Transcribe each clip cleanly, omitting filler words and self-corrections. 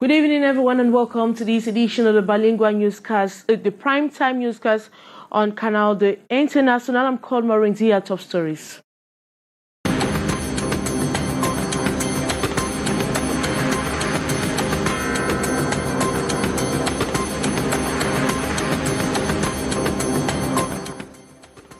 Good evening, everyone, and welcome to this edition of the bilingual newscast, the primetime newscast on Canal, the International. I'm called Maureen Zia, Top Stories.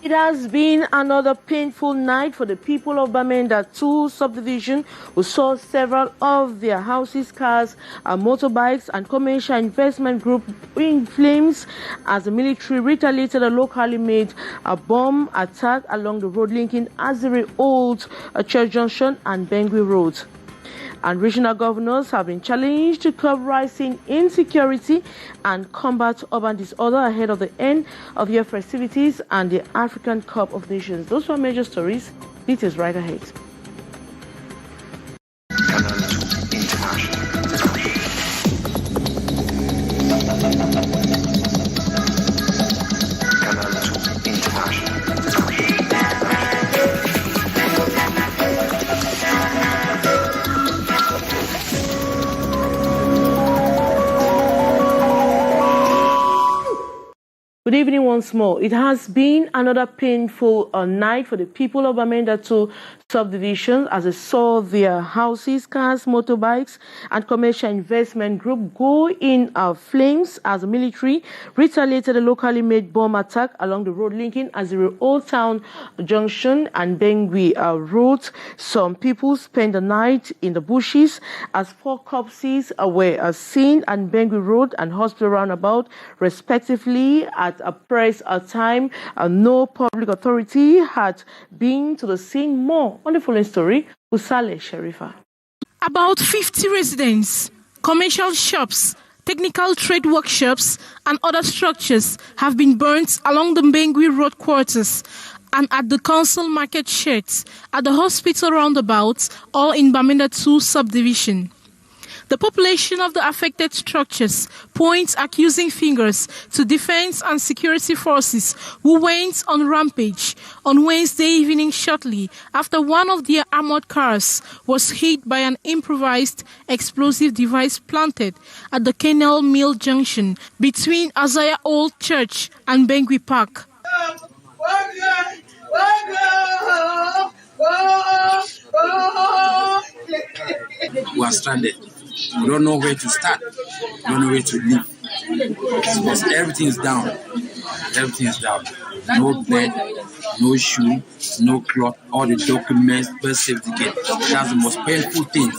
It has been another painful night for the people of Bamenda 2 subdivision, who saw several of their houses, cars, and motorbikes and commercial investment group in flames as the military retaliated a locally made bomb attack along the road linking Aziri Old Church Junction and Bengui Road. And regional governors have been challenged to curb rising insecurity and combat urban disorder ahead of the end of year festivities and the African Cup of Nations. Those were major stories. Details right ahead. Good evening once more. It has been another painful night for the people of Bamenda 2 subdivision as they saw their houses, cars, motorbikes, and commercial investment group go in flames as the military retaliated a locally made bomb attack along the road linking Aziri Old Town Junction and Bengui Road. Some people spent the night in the bushes as 4 corpses were seen at Bengui Road and Hospital Roundabout, respectively. At a press time, no public authority had been to the scene. More on the following story, Usale Sherifa. About 50 residents, commercial shops, technical trade workshops, and other structures have been burnt along the Bengui Road quarters and at the council market sheds, at the hospital roundabouts, all in Bamenda 2 subdivision. The population of the affected structures points accusing fingers to defense and security forces who went on rampage on Wednesday evening shortly after one of their armored cars was hit by an improvised explosive device planted at the Canal Mill Junction between Aziri Old Church and Bengui Park. We are stranded. We don't know where to start. We don't know where to live. Because everything is down. Everything is down. No bed, no shoe, no cloth, all the documents, birth certificate. That's the most painful thing.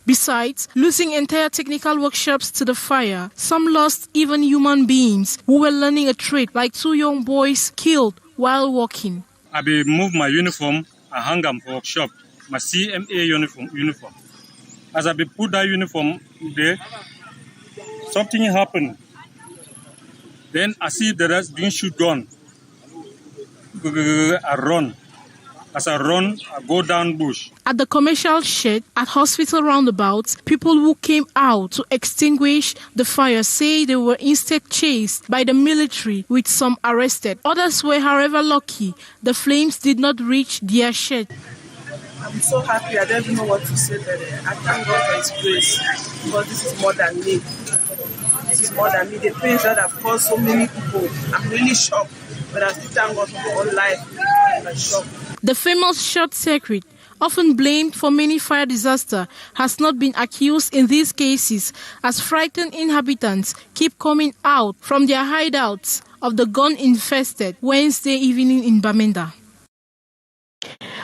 Besides losing entire technical workshops to the fire, some lost even human beings who were learning a trade, like 2 young boys killed while walking. I be move my uniform and hang them for shop, my CMA uniform. As I be put that uniform there, something happened. Then I see the rest being shoot gun. I run. As I run, I go down bush. At the commercial shed at hospital roundabouts, people who came out to extinguish the fire say they were instead chased by the military, with some arrested. Others were, however, lucky. The flames did not reach their shed. I'm so happy. I don't even know what to say, but I thank God for His grace, because this is more than me. This is more than me. The pains that have caused so many people, I'm really shocked, but I still thank God for my own life. I'm shocked. The famous short circuit, often blamed for many fire disasters, has not been accused in these cases, as frightened inhabitants keep coming out from their hideouts of the gun-infested Wednesday evening in Bamenda.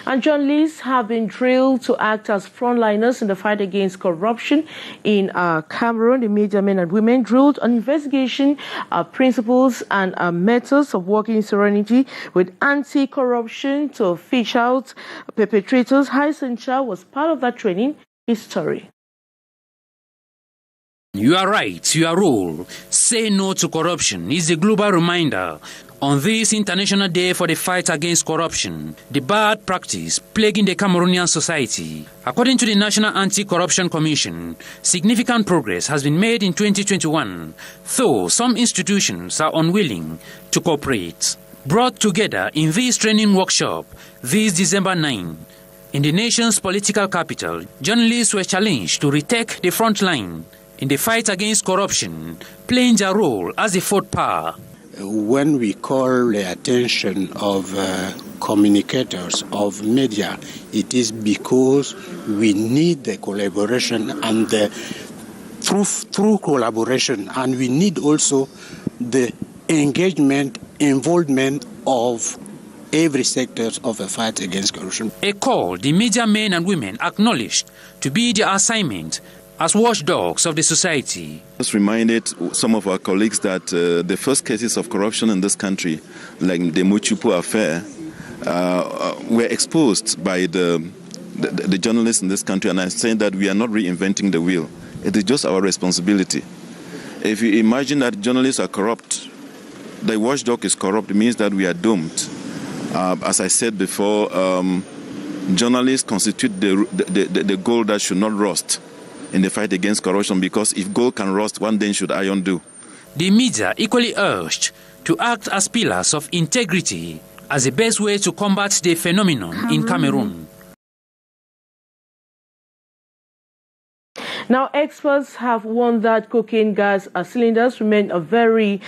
And journalists have been drilled to act as frontliners in the fight against corruption in Cameroon. The media men and women drilled on investigation principles and methods of working in serenity with anti-corruption to fish out perpetrators. Hyson Cha was part of that training. His story. You are right, your role. Say no to corruption is a global reminder. On this International Day for the Fight Against Corruption, the bad practice plaguing the Cameroonian society. According to the National Anti-Corruption Commission, significant progress has been made in 2021, though some institutions are unwilling to cooperate. Brought together in this training workshop this December 9, in the nation's political capital, journalists were challenged to retake the front line in the fight against corruption, playing their role as the fourth power. When we call the attention of communicators, of media, it is because we need the collaboration and the through collaboration, and we need also the engagement, involvement of every sector of the fight against corruption. A call the media men and women acknowledged to be their assignment as watchdogs of the society. Just reminded some of our colleagues that the first cases of corruption in this country, like the Muchupu affair, were exposed by the journalists in this country, and I'm saying that we are not reinventing the wheel. It is just our responsibility. If you imagine that journalists are corrupt, the watchdog is corrupt, it means that we are doomed. As I said before, journalists constitute the gold that should not rust in the fight against corruption, because if gold can rust, one day should iron do. The media equally urged to act as pillars of integrity as the best way to combat the phenomenon in Cameroon. Now, experts have warned that cocaine gas cylinders remain very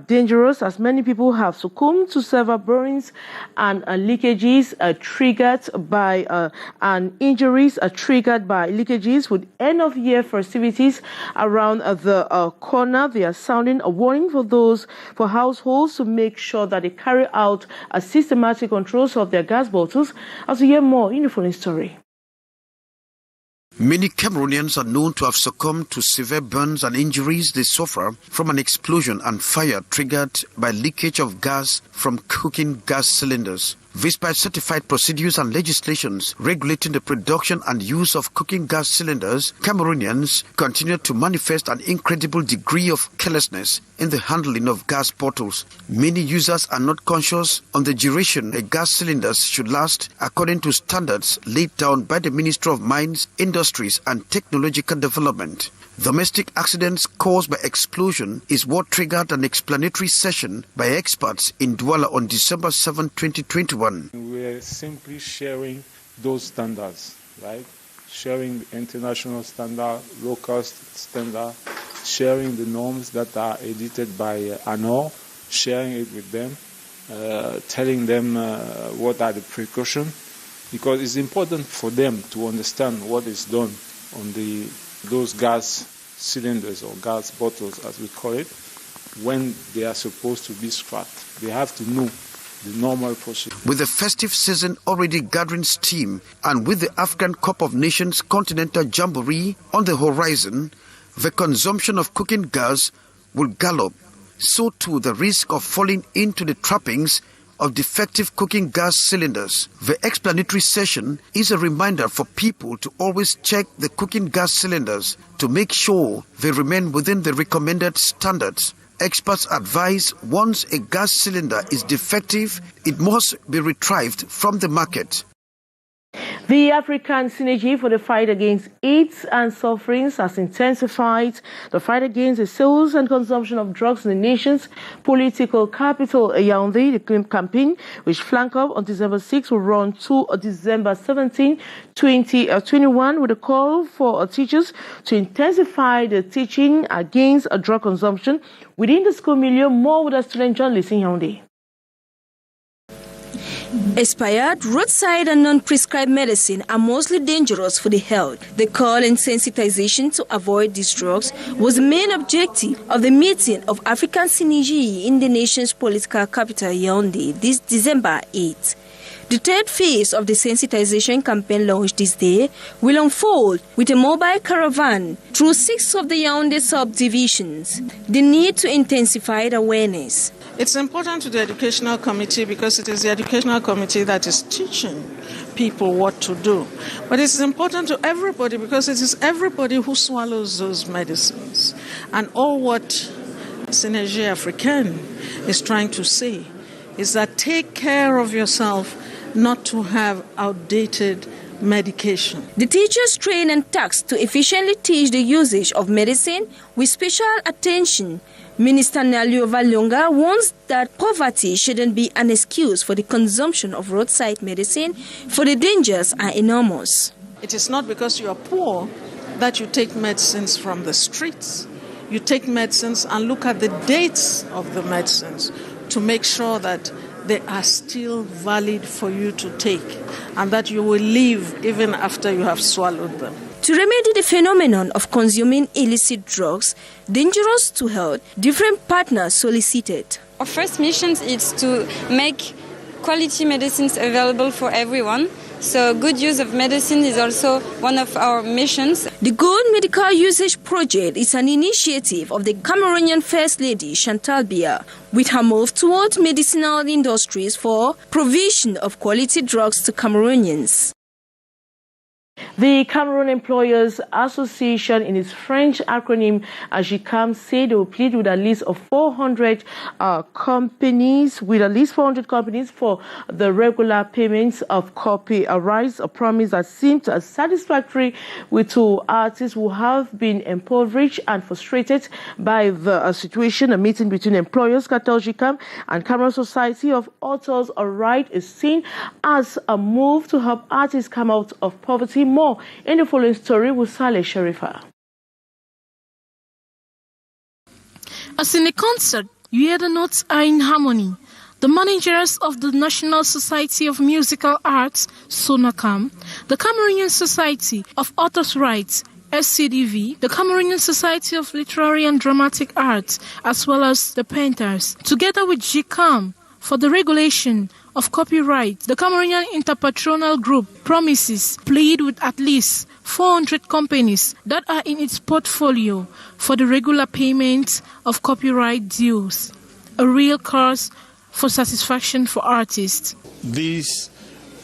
dangerous, as many people have succumbed to several burns and leakages triggered by injuries triggered by leakages. With end-of-year festivities around the corner, they are sounding a warning for households to make sure that they carry out systematic controls of their gas bottles. As we hear more in the following story. Many Cameroonians are known to have succumbed to severe burns and injuries they suffer from an explosion and fire triggered by leakage of gas from cooking gas cylinders. Despite certified procedures and legislations regulating the production and use of cooking gas cylinders, Cameroonians continue to manifest an incredible degree of carelessness in the handling of gas bottles. Many users are not conscious on the duration a gas cylinder should last according to standards laid down by the Ministry of Mines, Industries and Technological Development. Domestic accidents caused by explosion is what triggered an explanatory session by experts in Douala on December 7, 2021. We're simply sharing those standards, right? Sharing the international standard, local standard, sharing the norms that are edited by ANOR, sharing it with them, telling them what are the precautions, because it's important for them to understand what is done on those gas cylinders or gas bottles, as we call it, when they are supposed to be scrapped. They have to know the normal procedure. With the festive season already gathering steam and with the African Cup of Nations Continental Jamboree on the horizon, the consumption of cooking gas will gallop. So too the risk of falling into the trappings of defective cooking gas cylinders. The explanatory session is a reminder for people to always check the cooking gas cylinders to make sure they remain within the recommended standards. Experts advise once a gas cylinder is defective, it must be retrieved from the market. The African synergy for the fight against AIDS and sufferings has intensified the fight against the sales and consumption of drugs in the nation's political capital, Yaoundé. The campaign, which flanked up on December 6, will run to December 17, 2021, with a call for teachers to intensify the teaching against drug consumption within the school milieu. More with our student journalist in Yaoundé. Expired, roadside and non-prescribed medicine are mostly dangerous for the health. The call and sensitization to avoid these drugs was the main objective of the meeting of African Synergy in the nation's political capital, Yaoundé, this December 8. The third phase of the sensitization campaign launched this day will unfold with a mobile caravan through 6 of the Yaoundé subdivisions. The need to intensify the awareness. It's important to the educational committee because it is the educational committee that is teaching people what to do. But it's important to everybody because it is everybody who swallows those medicines. And all what Synergie Africaine is trying to say is that take care of yourself not to have outdated medication. The teachers train and tasked to efficiently teach the usage of medicine with special attention. Minister Nalio Valonga warns that poverty shouldn't be an excuse for the consumption of roadside medicine, for the dangers are enormous. It is not because you are poor that you take medicines from the streets. You take medicines and look at the dates of the medicines to make sure that they are still valid for you to take and that you will live even after you have swallowed them. To remedy the phenomenon of consuming illicit drugs dangerous to health, different partners solicited. Our first mission is to make quality medicines available for everyone. So good use of medicine is also one of our missions. The Good Medical Usage Project is an initiative of the Cameroonian First Lady Chantal Biya, with her move towards medicinal industries for provision of quality drugs to Cameroonians. The Cameroon Employers Association, in its French acronym GICAM, said they will plead with at least 400 companies for the regular payments of copyrights, a promise that seemed satisfactory with two artists who have been impoverished and frustrated by the situation. A meeting between employers, Cartel GICAM, and Cameroon Society of Authors Right is seen as a move to help artists come out of poverty. More in the following story with Saleh Sharifa. As in a concert, you hear the notes are in harmony. The managers of the National Society of Musical Arts, SONACAM, the Cameroonian Society of Authors' Rights, SCDV, the Cameroonian Society of Literary and Dramatic Arts, as well as the painters, together with GICAM for the regulation of copyright, the Cameroonian Interpatronal Group promises plead with at least 400 companies that are in its portfolio for the regular payment of copyright dues, a real cause for satisfaction for artists. This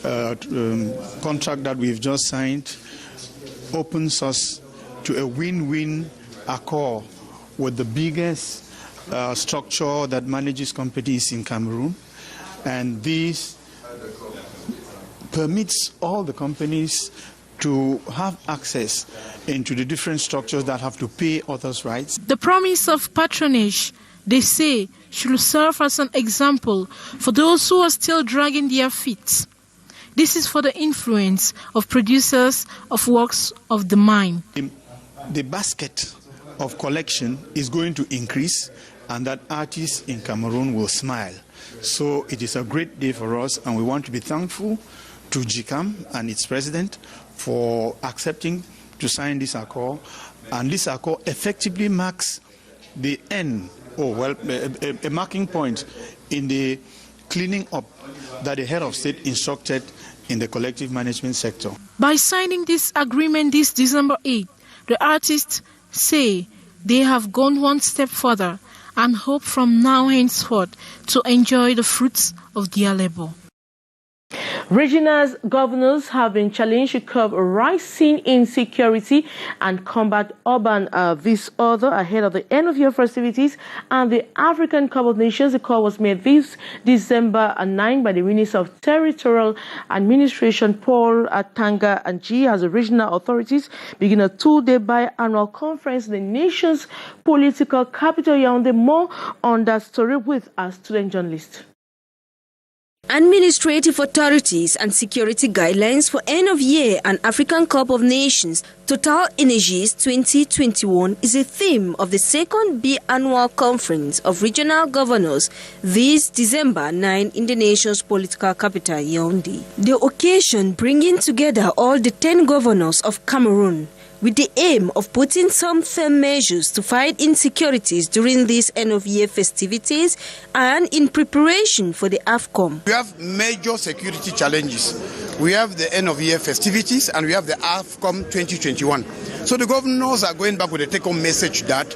contract that we've just signed opens us to a win-win accord with the biggest structure that manages companies in Cameroon. And this permits all the companies to have access into the different structures that have to pay authors' rights. The promise of patronage, they say, should serve as an example for those who are still dragging their feet. This is for the influence of producers of works of the mind. The basket of collection is going to increase, and that artists in Cameroon will smile. So it is a great day for us, and we want to be thankful to GICAM and its president for accepting to sign this accord. And this accord effectively marks the end, a marking point in the cleaning up that the head of state instructed in the collective management sector. By signing this agreement this December 8, the artists say they have gone one step further and hope from now henceforth to enjoy the fruits of their labor. Regional governors have been challenged to curb rising insecurity and combat urban disorder ahead of the end of year festivities and the African Cup of Nations. The call was made this December 9 by the Minister of Territorial Administration, Paul Atanga Anji, as the regional authorities begin a 2-day biannual conference in the nation's political capital, Yaoundé. More on that story with our student journalist. Administrative authorities and security guidelines for end of year and African Cup of Nations Total Energies 2021 is a theme of the second biannual conference of regional governors this December 9 in the nation's political capital, Yaoundé. The occasion bringing together all the 10 governors of Cameroon with the aim of putting some firm measures to fight insecurities during these end-of-year festivities and in preparation for the AFCOM. We have major security challenges. We have the end-of-year festivities and we have the AFCOM 2021. So the governors are going back with a take-home message that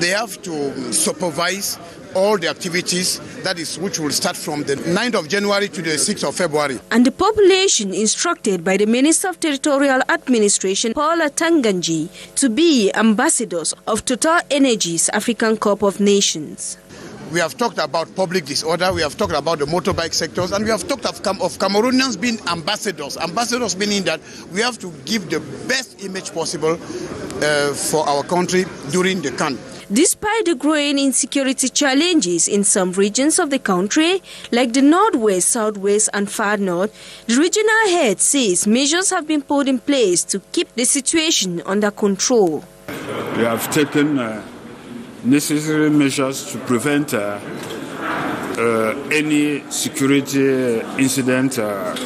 they have to supervise all the activities, that is, which will start from the 9th of January to the 6th of February. And the population instructed by the Minister of Territorial Administration, Paul Atanganji, to be ambassadors of Total Energies African Cup of Nations. We have talked about public disorder, we have talked about the motorbike sectors, and we have talked of Cameroonians being ambassadors. Ambassadors meaning that we have to give the best image possible for our country during the CAN. Despite the growing insecurity challenges in some regions of the country, like the Northwest, Southwest and Far North, the regional head says measures have been put in place to keep the situation under control. We have taken necessary measures to prevent any security incident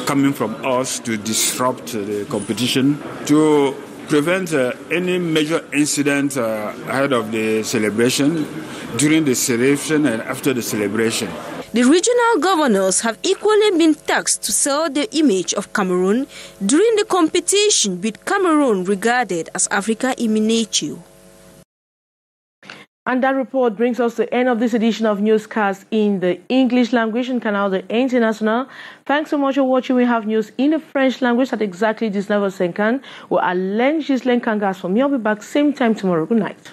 coming from us to disrupt the competition, to prevent any major incident ahead of the celebration, during the celebration and after the celebration. The regional governors have equally been tasked to sell the image of Cameroon during the competition, with Cameroon regarded as Africa in miniature. And that report brings us to the end of this edition of Newscast in the English language and Canal the International. Thanks so much for watching. We have news in the French language at exactly 19h50. We'll arrange this link and gas from me. I'll be back same time tomorrow. Good night.